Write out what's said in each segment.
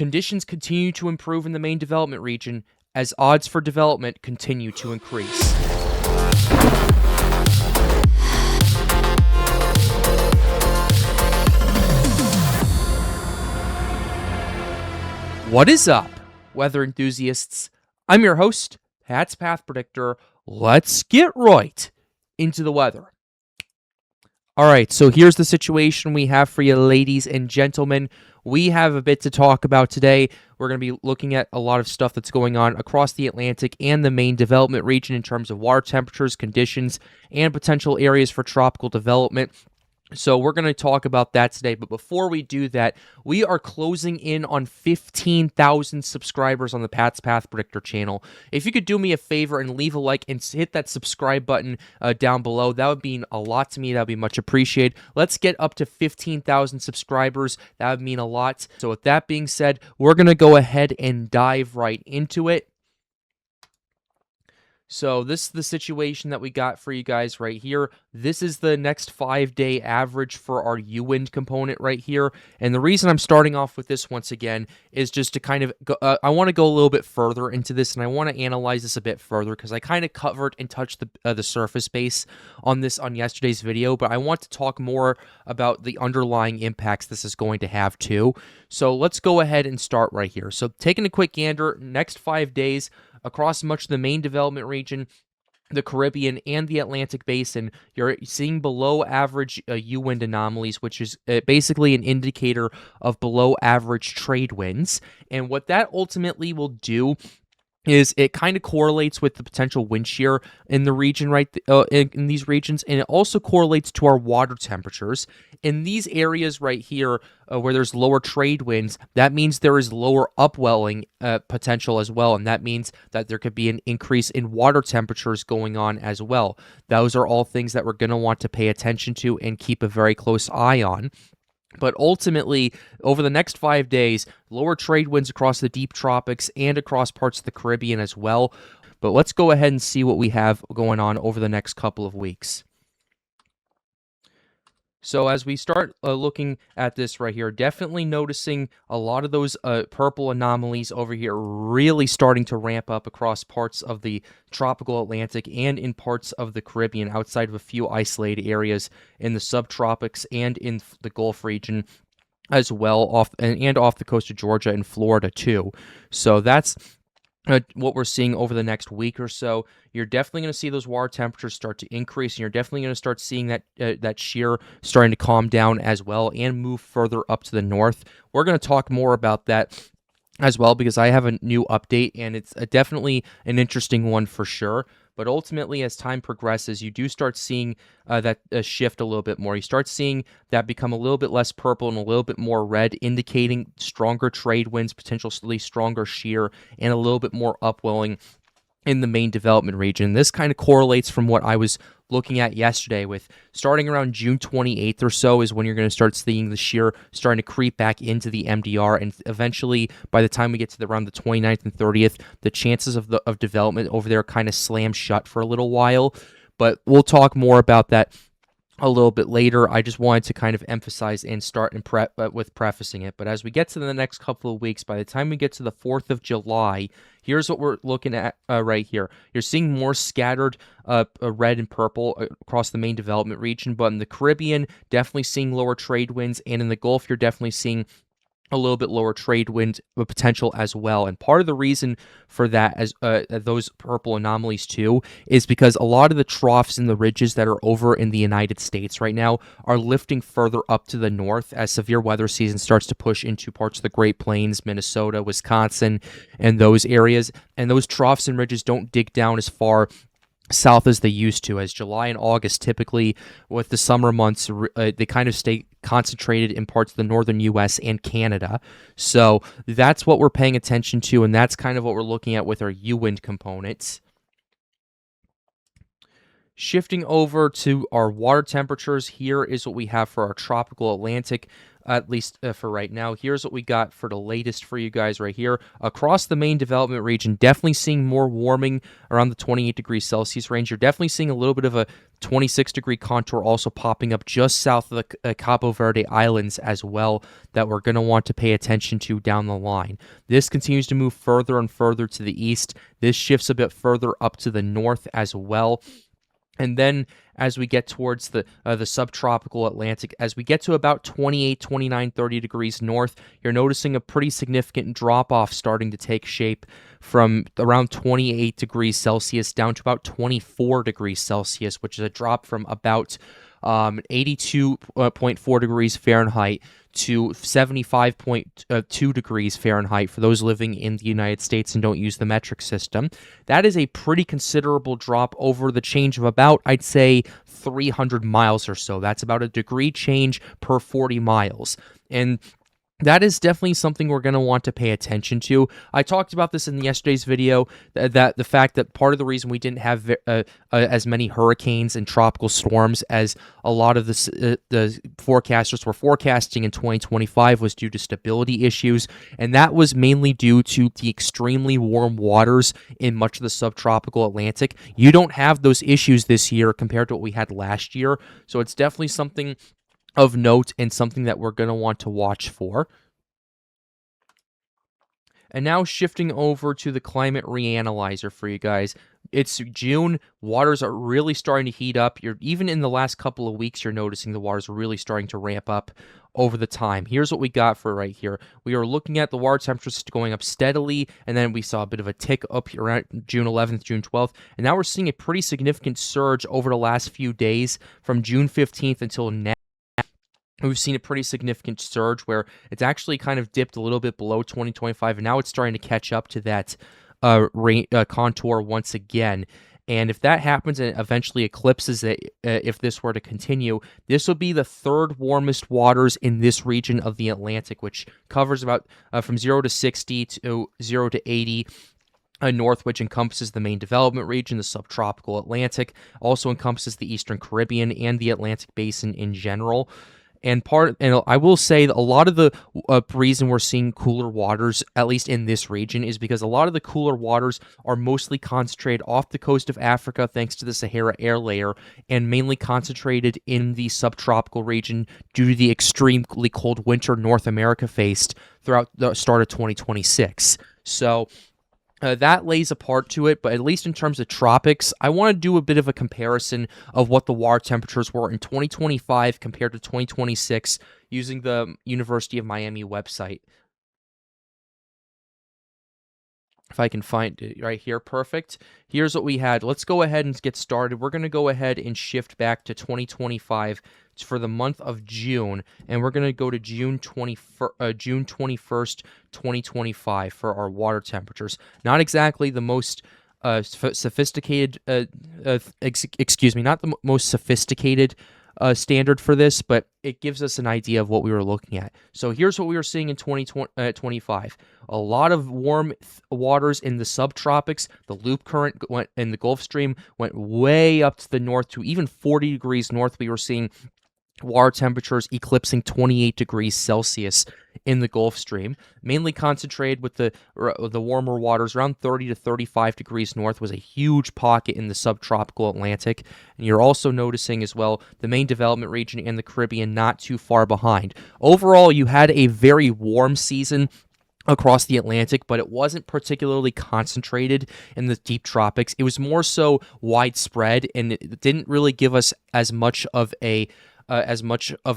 conditions continue to improve in the main development region as odds for development continue to increase. What is up, weather enthusiasts? I'm your host, Pat's Path Predictor. Let's get right into the weather. All right, so here's the situation we have for you, ladies and gentlemen. We have a bit to talk about today. We're going to be looking at a lot of stuff that's going on across the Atlantic and the main development region in terms of water temperatures, conditions, and potential areas for tropical development. So we're going to talk about that today, but before we do that, we are closing in on 15,000 subscribers on the Pat's Path Predictor channel. If you could do me a favor and leave a like and hit that subscribe button down below, that would mean a lot to me. That would be much appreciated. Let's get up to 15,000 subscribers. That would mean a lot. So with that being said, we're going to go ahead and dive right into it. So this is the situation that we got for you guys right here. This is the next 5-day average for our U-wind component right here. And the reason I'm starting off with this once again is just to kind of go, I want to go a little bit further into this, and I want to analyze this a bit further because I kind of covered and touched the surface base on this on yesterday's video, but I want to talk more about the underlying impacts this is going to have too. So let's go ahead and start right here. So taking a quick gander, next 5 days, across much of the main development region, the Caribbean, and the Atlantic Basin, you're seeing below average U-wind anomalies, which is basically an indicator of below average trade winds. And what that ultimately will do is it kind of correlates with the potential wind shear in the region, right? In these regions, and it also correlates to our water temperatures. In these areas right here, where there's lower trade winds, that means there is lower upwelling potential as well, and that means that there could be an increase in water temperatures going on as well. Those are all things that we're going to want to pay attention to and keep a very close eye on. But ultimately, over the next 5 days, lower trade winds across the deep tropics and across parts of the Caribbean as well. But let's go ahead and see what we have going on over the next couple of weeks. So as we start looking at this right here, definitely noticing a lot of those purple anomalies over here really starting to ramp up across parts of the tropical Atlantic and in parts of the Caribbean, outside of a few isolated areas in the subtropics and in the Gulf region as well, off the coast of Georgia and Florida too. So that's what we're seeing over the next week or so. You're definitely going to see those water temperatures start to increase, and you're definitely going to start seeing that shear starting to calm down as well and move further up to the north. We're going to talk more about that as well because I have a new update, and it's definitely an interesting one for sure. But ultimately, as time progresses, you do start seeing that shift a little bit more. You start seeing that become a little bit less purple and a little bit more red, indicating stronger trade winds, potentially stronger shear, and a little bit more upwelling in the main development region. This kind of correlates from what I was looking at yesterday, with starting around June 28th or so is when you're going to start seeing the shear starting to creep back into the MDR, and eventually by the time we get to around the 29th and 30th, the chances of development over there kind of slam shut for a little while. But we'll talk more about that a little bit later. I just wanted to kind of emphasize and start with prefacing it. But as we get to the next couple of weeks, by the time we get to the 4th of July, here's what we're looking at right here. You're seeing more scattered red and purple across the main development region, but in the Caribbean, definitely seeing lower trade winds, and in the Gulf, you're definitely seeing a little bit lower trade wind potential as well. And part of the reason for that, as those purple anomalies too, is because a lot of the troughs and the ridges that are over in the United States right now are lifting further up to the north as severe weather season starts to push into parts of the Great Plains, Minnesota, Wisconsin, and those areas. And those troughs and ridges don't dig down as far south as they used to, as July and August typically, with the summer months, they kind of stay concentrated in parts of the northern U.S. and Canada. So that's what we're paying attention to, and that's kind of what we're looking at with our U-wind components. Shifting over to our water temperatures, here is what we have for our tropical Atlantic, at least for right now. Here's what we got for the latest for you guys right here. Across the main development region, definitely seeing more warming around the 28 degrees Celsius range. You're definitely seeing a little bit of a 26-degree contour also popping up just south of the Cabo Verde Islands as well that we're going to want to pay attention to down the line. This continues to move further and further to the east. This shifts a bit further up to the north as well. And then as we get towards the subtropical Atlantic, as we get to about 28, 29, 30 degrees north, you're noticing a pretty significant drop-off starting to take shape from around 28 degrees Celsius down to about 24 degrees Celsius, which is a drop from about 82.4 degrees Fahrenheit to 75.2 degrees Fahrenheit for those living in the United States and don't use the metric system. That is a pretty considerable drop over the change of about, I'd say, 300 miles or so. That's about a degree change per 40 miles. And that is definitely something we're going to want to pay attention to. I talked about this in yesterday's video, that the fact that part of the reason we didn't have as many hurricanes and tropical storms as a lot of the forecasters were forecasting in 2025 was due to stability issues, and that was mainly due to the extremely warm waters in much of the subtropical Atlantic. You don't have those issues this year compared to what we had last year, so it's definitely something of note and something that we're going to want to watch for. And now shifting over to the climate reanalyzer for you guys. It's June. Waters are really starting to heat up. Even in the last couple of weeks, you're noticing the waters are really starting to ramp up over the time. Here's what we got for right here. We are looking at the water temperatures going up steadily, and then we saw a bit of a tick up here around June 11th, June 12th, and now we're seeing a pretty significant surge over the last few days from June 15th until now. We've seen a pretty significant surge where it's actually kind of dipped a little bit below 2025, and now it's starting to catch up to that contour once again. And if that happens and it eventually eclipses it, if this were to continue, this will be the third warmest waters in this region of the Atlantic, which covers about from 0 to 60 to 0 to 80. North, which encompasses the main development region, the subtropical Atlantic, also encompasses the Eastern Caribbean and the Atlantic Basin in general. And I will say that a lot of the reason we're seeing cooler waters, at least in this region, is because a lot of the cooler waters are mostly concentrated off the coast of Africa thanks to the Sahara air layer, and mainly concentrated in the subtropical region due to the extremely cold winter North America faced throughout the start of 2026. So that lays a part to it, but at least in terms of tropics, I want to do a bit of a comparison of what the water temperatures were in 2025 compared to 2026 using the University of Miami website. If I can find it right here, perfect. Here's what we had. Let's go ahead and get started. We're going to go ahead and shift back to 2025 for the month of June, and we're going to go to June 21st, 2025 for our water temperatures. Not exactly the most sophisticated, not the most sophisticated standard for this, but it gives us an idea of what we were looking at. So here's what we were seeing in 2025. A lot of warm waters in the subtropics. The loop current went in the Gulf Stream went way up to the north to even 40 degrees north. We were seeing water temperatures eclipsing 28 degrees Celsius in the Gulf Stream, mainly concentrated with the warmer waters around 30 to 35 degrees north was a huge pocket in the subtropical Atlantic. And you're also noticing as well the main development region and the Caribbean not too far behind. Overall, you had a very warm season across the Atlantic, but it wasn't particularly concentrated in the deep tropics. It was more so widespread, and it didn't really give us as much of a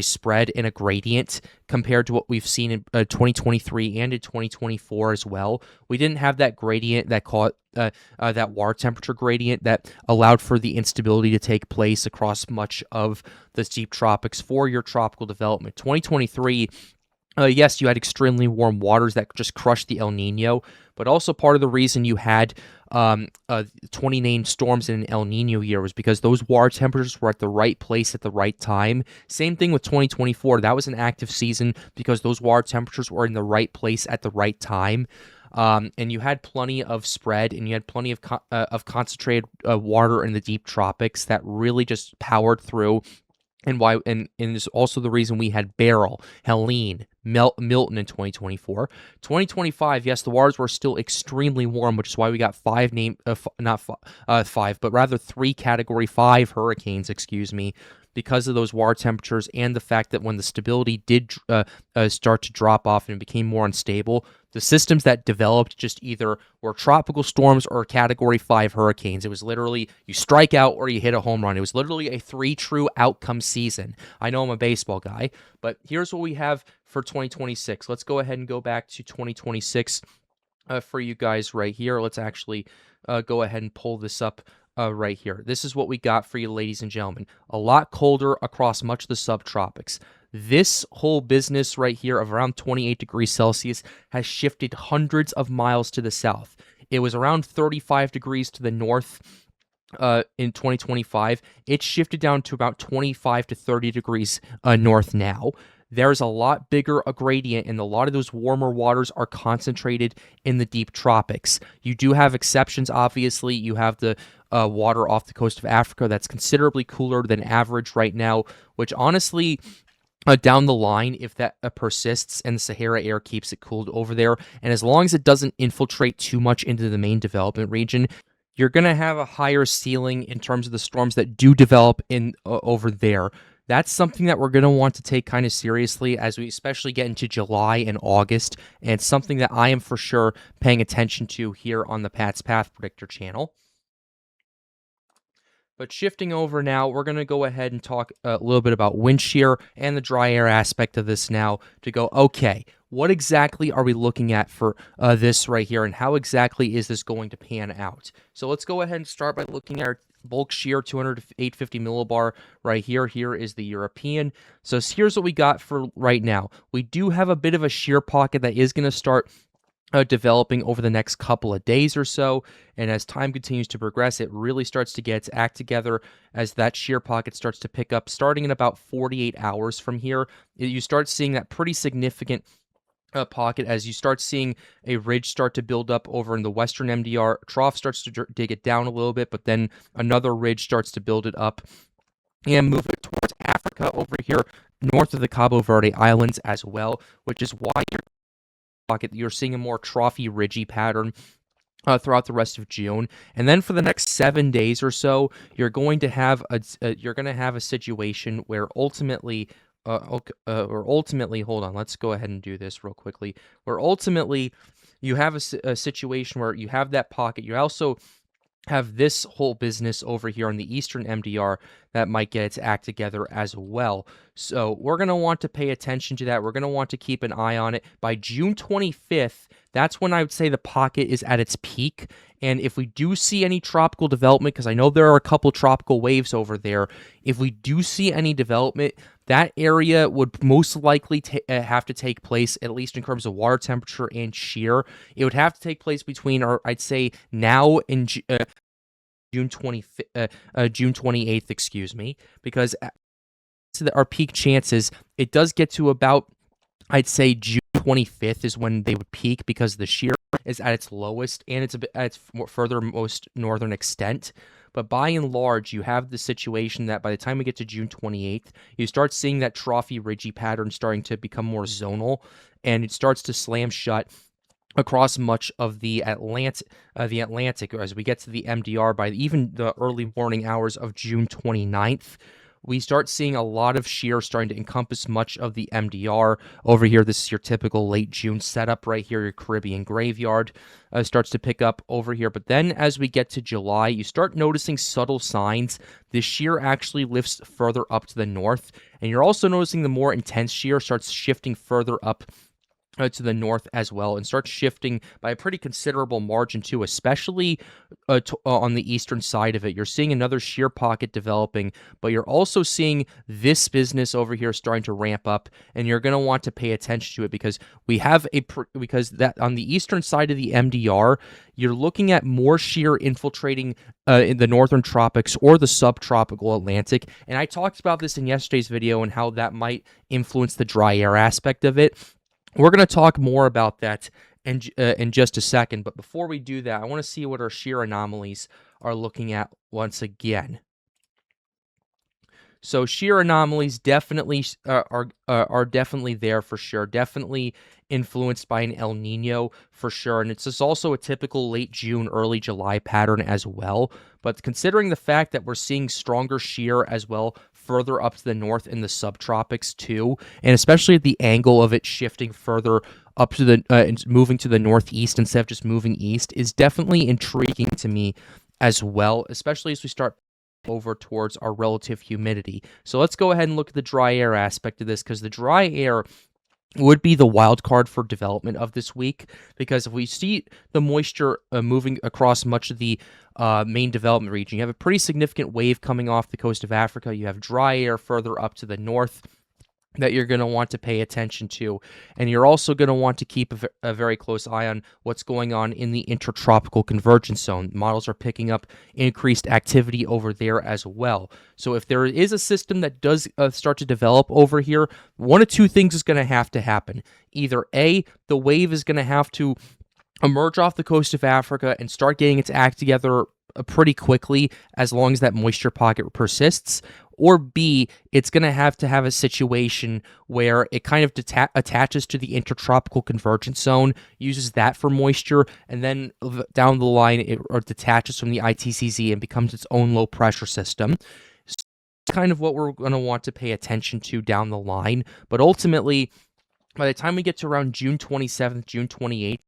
spread in a gradient compared to what we've seen in 2023 and in 2024 as well. We didn't have that gradient that caught that water temperature gradient that allowed for the instability to take place across much of the deep tropics for your tropical development. 2023, yes, you had extremely warm waters that just crushed the El Nino, but also part of the reason you had 20 named storms in an El Nino year was because those water temperatures were at the right place at the right time. Same thing with 2024. That was an active season because those water temperatures were in the right place at the right time. and you had plenty of spread, and you had plenty of concentrated water in the deep tropics that really just powered through. And why? And is also the reason we had Beryl, Helene, Milton in 2024. 2025, yes, the waters were still extremely warm, which is why we got five, but rather 3 Category 5 hurricanes, excuse me, because of those water temperatures and the fact that when the stability did start to drop off and it became more unstable, the systems that developed just either were tropical storms or Category 5 hurricanes. It was literally you strike out or you hit a home run. It was literally a 3 true outcome season. I know I'm a baseball guy, but here's what we have for 2026. Let's go ahead and go back to 2026 for you guys right here. Let's actually go ahead and pull this up right here. This is what we got for you, ladies and gentlemen. A lot colder across much of the subtropics. This whole business right here of around 28 degrees Celsius has shifted hundreds of miles to the south. It was around 35 degrees to the north in 2025. It shifted down to about 25 to 30 degrees north now. There's a lot bigger a gradient, and a lot of those warmer waters are concentrated in the deep tropics. You do have exceptions, obviously. You have the water off the coast of Africa that's considerably cooler than average right now, which honestly, down the line, if that persists and the Sahara air keeps it cooled over there, and as long as it doesn't infiltrate too much into the main development region, you're going to have a higher ceiling in terms of the storms that do develop in over there. That's something that we're going to want to take kind of seriously as we especially get into July and August, and it's something that I am for sure paying attention to here on the Pat's Path Predictor channel. But shifting over now, we're going to go ahead and talk a little bit about wind shear and the dry air aspect of this now to go, okay, what exactly are we looking at for this right here, and how exactly is this going to pan out? So let's go ahead and start by looking at our bulk shear 200 to 850 millibar right here. Here is the European. So here's what we got for right now. We do have a bit of a shear pocket that is going to start developing over the next couple of days or so, and as time continues to progress, it really starts to get its act together as that shear pocket starts to pick up. Starting in about 48 hours from here, you start seeing that pretty significant pocket as you start seeing a ridge start to build up over in the western MDR. Trough starts to dig it down a little bit, but then another ridge starts to build it up and move it towards Africa over here north of the Cabo Verde Islands as well, which is why you're seeing a more troughy, ridgy pattern throughout the rest of June. And then for the next 7 days or so, you're going to have a situation where ultimately hold on, let's go ahead and do this real quickly. Where ultimately you have a situation where you have that pocket. You also have this whole business over here on the eastern MDR that might get its act together as well. So we're going to want to pay attention to that. We're going to want to keep an eye on it. By June 25th, that's when I would say the pocket is at its peak. And if we do see any tropical development, because I know there are a couple tropical waves over there, if we do see any development, that area would most likely have to take place, at least in terms of water temperature and shear. It would have to take place between, or I'd say now in June 28th, excuse me, because our peak chances, it does get to about, I'd say June 25th is when they would peak because the shear is at its lowest and it's at its furthermost northern extent. But by and large, you have the situation that by the time we get to June 28th, you start seeing that troughy, ridgy pattern starting to become more zonal, and it starts to slam shut across much of the Atlantic as we get to the MDR by even the early morning hours of June 29th. We start seeing a lot of shear starting to encompass much of the MDR over here. This is your typical late June setup right here. Your Caribbean graveyard starts to pick up over here. But then as we get to July, you start noticing subtle signs. The shear actually lifts further up to the north. And you're also noticing the more intense shear starts shifting further up to the north as well, and starts shifting by a pretty considerable margin too, especially on the eastern side of it. You're seeing another shear pocket developing, but you're also seeing this business over here starting to ramp up, and you're going to want to pay attention to it because we have because that on the eastern side of the MDR, you're looking at more shear infiltrating in the northern tropics or the subtropical Atlantic, and I talked about this in yesterday's video and how that might influence the dry air aspect of it. We're going to talk more about that in just a second. But before we do that, I want to see what our shear anomalies are looking at once again. So shear anomalies definitely are definitely there for sure. Definitely influenced by an El Nino for sure, and it's just also a typical late June, early July pattern as well. But considering the fact that we're seeing stronger shear as well further up to the north in the subtropics too, and especially at the angle of it shifting further up to the moving to the northeast instead of just moving east, is definitely intriguing to me as well, especially as we start over towards our relative humidity. So let's go ahead and look at the dry air aspect of this, because the dry air would be the wild card for development of this week, because if we see the moisture moving across much of the main development region, you have a pretty significant wave coming off the coast of Africa. You have dry air further up to the north that you're going to want to pay attention to. And you're also going to want to keep a very close eye on what's going on in the intertropical convergence zone. Models are picking up increased activity over there as well. So if there is a system that does start to develop over here, one of two things is going to have to happen. Either A, the wave is going to have to emerge off the coast of Africa and start getting its act together pretty quickly as long as that moisture pocket persists, or B, it's going to have a situation where it kind of attaches to the intertropical convergence zone, uses that for moisture, and then down the line it detaches from the ITCZ and becomes its own low pressure system. So that's kind of what we're going to want to pay attention to down the line. But ultimately, by the time we get to around June 27th, June 28th,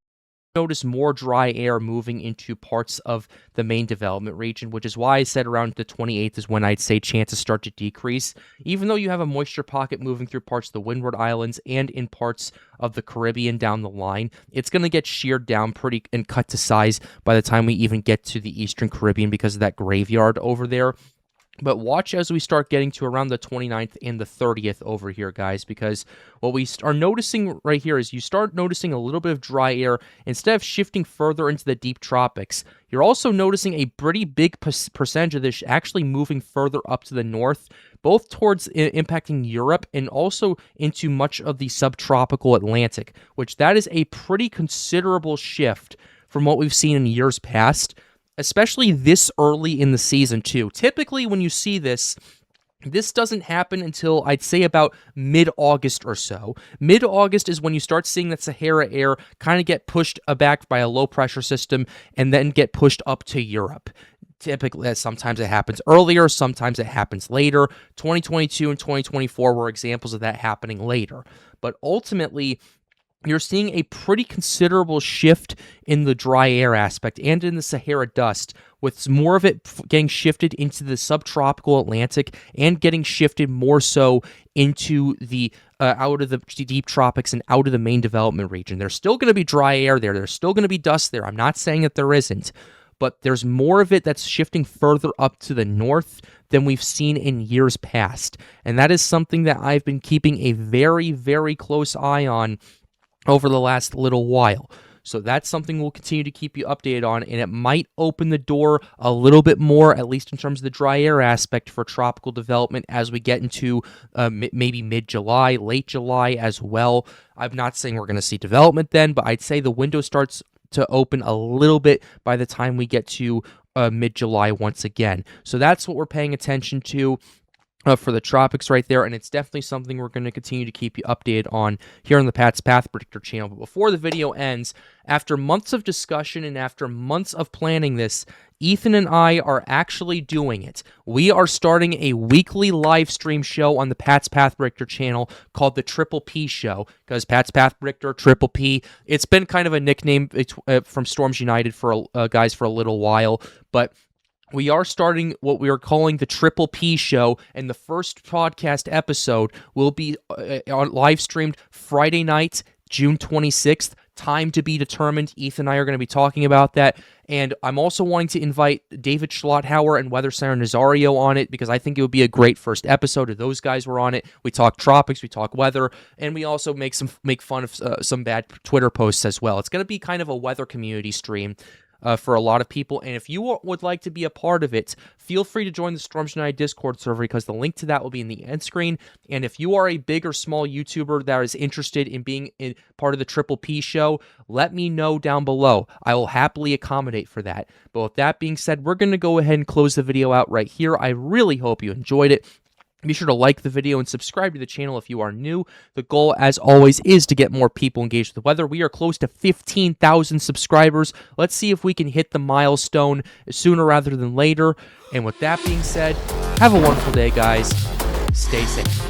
notice more dry air moving into parts of the main development region, which is why I said around the 28th is when I'd say chances start to decrease. Even though you have a moisture pocket moving through parts of the Windward Islands and in parts of the Caribbean down the line, it's going to get sheared down pretty and cut to size by the time we even get to the Eastern Caribbean because of that graveyard over there. But watch as we start getting to around the 29th and the 30th over here, guys, because what we are noticing right here is you start noticing a little bit of dry air. Instead of shifting further into the deep tropics, you're also noticing a pretty big percentage of this actually moving further up to the north, both towards impacting Europe and also into much of the subtropical Atlantic, which that is a pretty considerable shift from what we've seen in years past, especially this early in the season too. Typically when you see this doesn't happen until I'd say about mid-August or so. Mid-August is when you start seeing that Sahara air kind of get pushed back by a low pressure system and then get pushed up to Europe. Typically, sometimes it happens earlier, sometimes it happens later. 2022 and 2024 were examples of that happening later. But ultimately, you're seeing a pretty considerable shift in the dry air aspect and in the Sahara dust, with more of it getting shifted into the subtropical Atlantic and getting shifted more so into the out of the deep tropics and out of the main development region. There's still going to be dry air there. There's still going to be dust there. I'm not saying that there isn't, but there's more of it that's shifting further up to the north than we've seen in years past. And that is something that I've been keeping a very, very close eye on over the last little while. So that's something we'll continue to keep you updated on, and it might open the door a little bit more, at least in terms of the dry air aspect, for tropical development as we get into maybe mid-July, late July as well. I'm not saying we're going to see development then, but I'd say the window starts to open a little bit by the time we get to mid-July once again. So that's what we're paying attention to for the tropics right there, and it's definitely something we're going to continue to keep you updated on here on the Pat's Path Predictor channel. But before the video ends, after months of discussion and after months of planning this, Ethan and I are actually doing it. We are starting a weekly live stream show on the Pat's Path Predictor channel called the Triple P Show, because Pat's Path Predictor, Triple P, it's been kind of a nickname from Storms United for guys for a little while, but we are starting what we are calling the Triple P Show, and the first podcast episode will be live streamed Friday night, June 26th. Time to be determined. Ethan and I are going to be talking about that, and I'm also wanting to invite David Schlotthauer and Weather Center Nazario on it, because I think it would be a great first episode if those guys were on it. We talk tropics, we talk weather, and we also make fun of some bad Twitter posts as well. It's going to be kind of a weather community stream. for a lot of people. And if you would like to be a part of it, feel free to join the Storms United Discord server, because the link to that will be in the end screen. And if you are a big or small YouTuber that is interested in being part of the Triple P show, let me know down below. I will happily accommodate for that. But with that being said, we're going to go ahead and close the video out right here. I really hope you enjoyed it. Be sure to like the video and subscribe to the channel if you are new. The goal, as always, is to get more people engaged with the weather. We are close to 15,000 subscribers. Let's see if we can hit the milestone sooner rather than later. And with that being said, have a wonderful day, guys. Stay safe.